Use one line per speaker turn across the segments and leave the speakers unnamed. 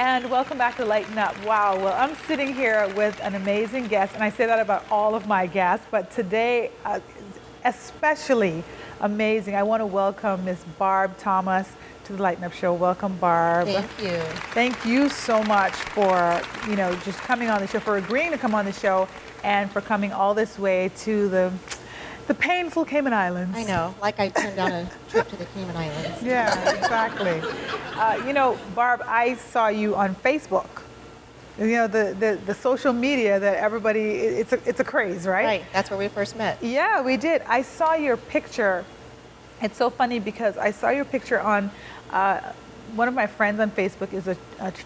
And welcome back to Lighten Up. Wow, well, I'm sitting here with an amazing guest, and I say that about all of my guests, but today, especially amazing. I want to welcome Miss Barb Thomas to the Lighten Up Show. Welcome, Barb.
Thank you.
Thank you so much for, just coming on the show, for agreeing to come on the show, and for coming all this way to the painful Cayman Islands.
I know, like I turned down a trip to the Cayman Islands.
Yeah, exactly. Barb, I saw you on Facebook. The social media that everybody, it's a craze, right?
Right, that's where we first met.
Yeah, we did. I saw your picture. It's so funny because I saw your picture on, one of my friends on Facebook is a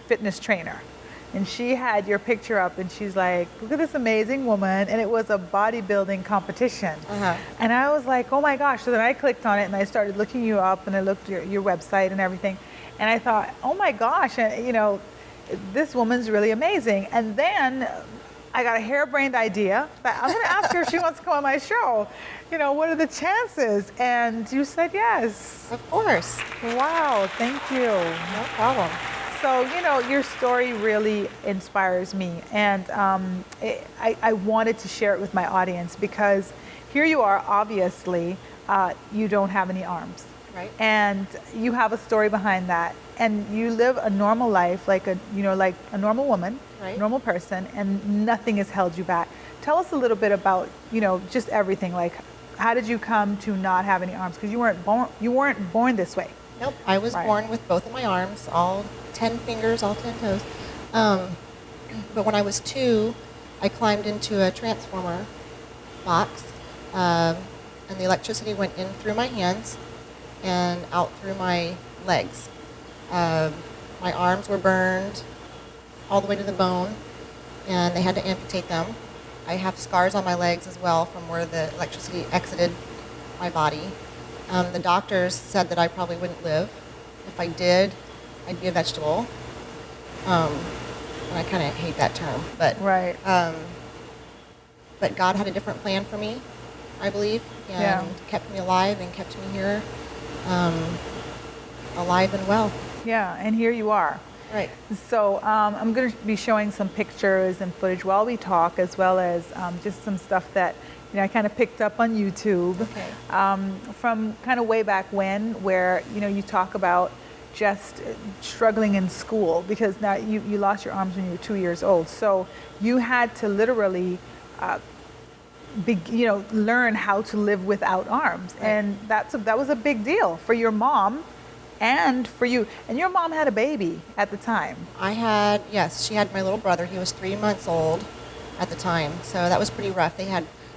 fitness trainer. And she had your picture up and she's like, look at this amazing woman. And it was a bodybuilding competition. And I was like, oh my gosh. So then I clicked on it and I started looking you up and I looked at your website and everything. And I thought, oh my gosh, and, this woman's really amazing. And then I got a harebrained idea that I'm going to ask her if she wants to come on my show. What are the chances? And you said yes.
Of course.
Wow, thank you.
No problem.
So, your story really inspires me. And I wanted to share it with my audience because here you are, obviously, you don't have any arms.
Right.
And you have a story behind that. And you live a normal life, like a normal woman,
right.
Normal person, and nothing has held you back. Tell us a little bit about, just everything. Like, how did you come to not have any arms? Because you weren't born this way.
Nope, I was born with both of my arms, all 10 fingers, all 10 toes. But when I was 2, I climbed into a transformer box, and the electricity went in through my hands and out through my legs. My arms were burned all the way to the bone, and they had to amputate them. I have scars on my legs as well from where the electricity exited my body. The doctors said that I probably wouldn't live. If I did, I'd be a vegetable. And I kind of hate that term, but
right.
But God had a different plan for me, I believe, and kept me alive and kept me here, alive and well.
Yeah, and here you are.
Right.
So I'm going to be showing some pictures and footage while we talk, as well as just some stuff that I kind of picked up on YouTube.
Okay.
From kind of way back when, where you talk about just struggling in school because now you lost your arms when you were 2 years old. So you had to literally learn how to live without arms. Right. And that was a big deal for your mom and for you. And your mom had a baby at the time. Yes, she had my little brother. He was 3 months old at the time. So that was pretty rough.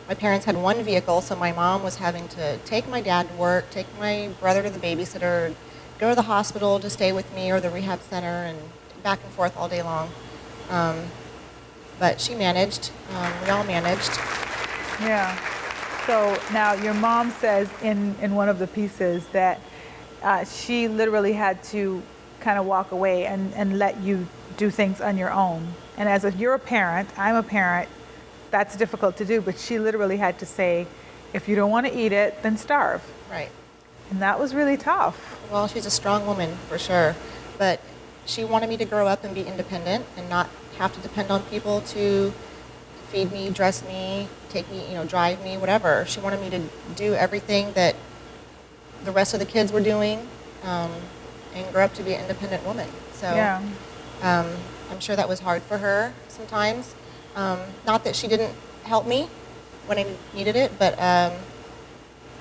My parents had one vehicle, so my mom was having to take my dad to work, take my brother to the babysitter, go to the hospital to stay with me or the rehab center, and back and forth all day long. But she managed. We all managed. Yeah. So now your mom says in one of the pieces that she literally had to kind of walk away and let you do things on your own. And you're a parent, I'm a parent, that's difficult to do, but she literally had to say, if you don't want to eat it, then starve.
Right.
And that was really tough.
Well, she's a strong woman, for sure. But she wanted me to grow up and be independent and not have to depend on people to feed me, dress me, take me, drive me, whatever. She wanted me to do everything that the rest of the kids were doing and grow up to be an independent woman. So
yeah.
I'm sure that was hard for her sometimes. Not that she didn't help me when I needed it, but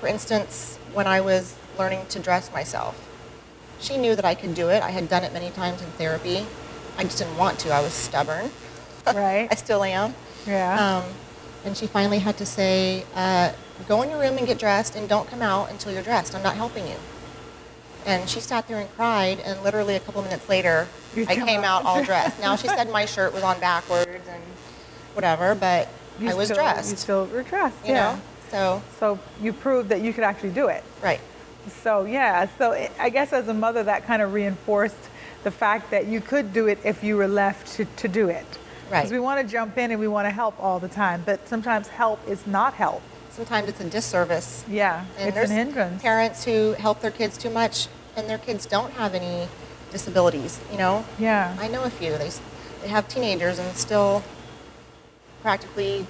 for instance, when I was learning to dress myself, she knew that I could do it. I had done it many times in therapy. I just didn't want to. I was stubborn.
Right.
I still am.
Yeah.
And she finally had to say, go in your room and get dressed and don't come out until you're dressed. I'm not helping you. And she sat there and cried, and literally a couple minutes later, I came out all dressed. Now, she said my shirt was on backwards and whatever, but I was dressed.
You still were dressed,
you know?
So you proved that you could actually do it.
Right.
So I guess as a mother, that kind of reinforced the fact that you could do it if you were left to do it.
Right.
Because we want to jump in and we want to help all the time, but sometimes help is not help.
Sometimes it's a disservice.
Yeah,
and
it's
there's
an hindrance.
Parents who help their kids too much and their kids don't have any disabilities, you know?
Yeah.
I know a few. They have teenagers and still practically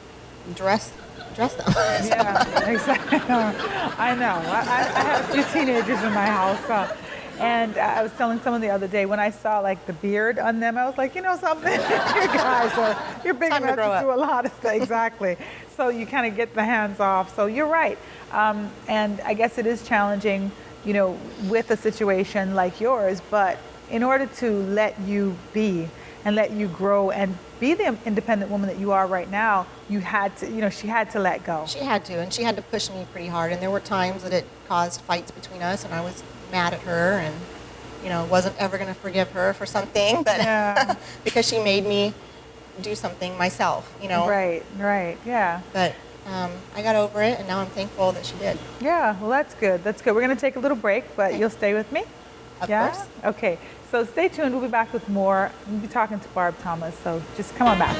dress them.
Yeah, exactly. I know. I have a few teenagers in my house. And I was telling someone the other day, when I saw like the beard on them, I was like, you know something, you guys you're big
Time to
enough
grow
to do
up.
a lot of stuff. Exactly. So you kind of get the hands off. So you're right. And I guess it is challenging, you know, with a situation like yours, but in order to let you be and let you grow and be the independent woman that you are right now, you had to, you know, she had to let go.
She had to, and she had to push me pretty hard. And there were times that it caused fights between us, and I was mad at her, and you know, wasn't ever going to forgive her for something, but
Yeah.
because she made me do something myself, you know.
Right, yeah.
But I got over it, and now I'm thankful that she did.
Yeah, well, that's good. That's good. We're going to take a little break, but you'll stay with me?
Of
Yeah?
course.
Okay, so stay tuned. We'll be back with more. We'll be talking to Barb Thomas, so just come on back.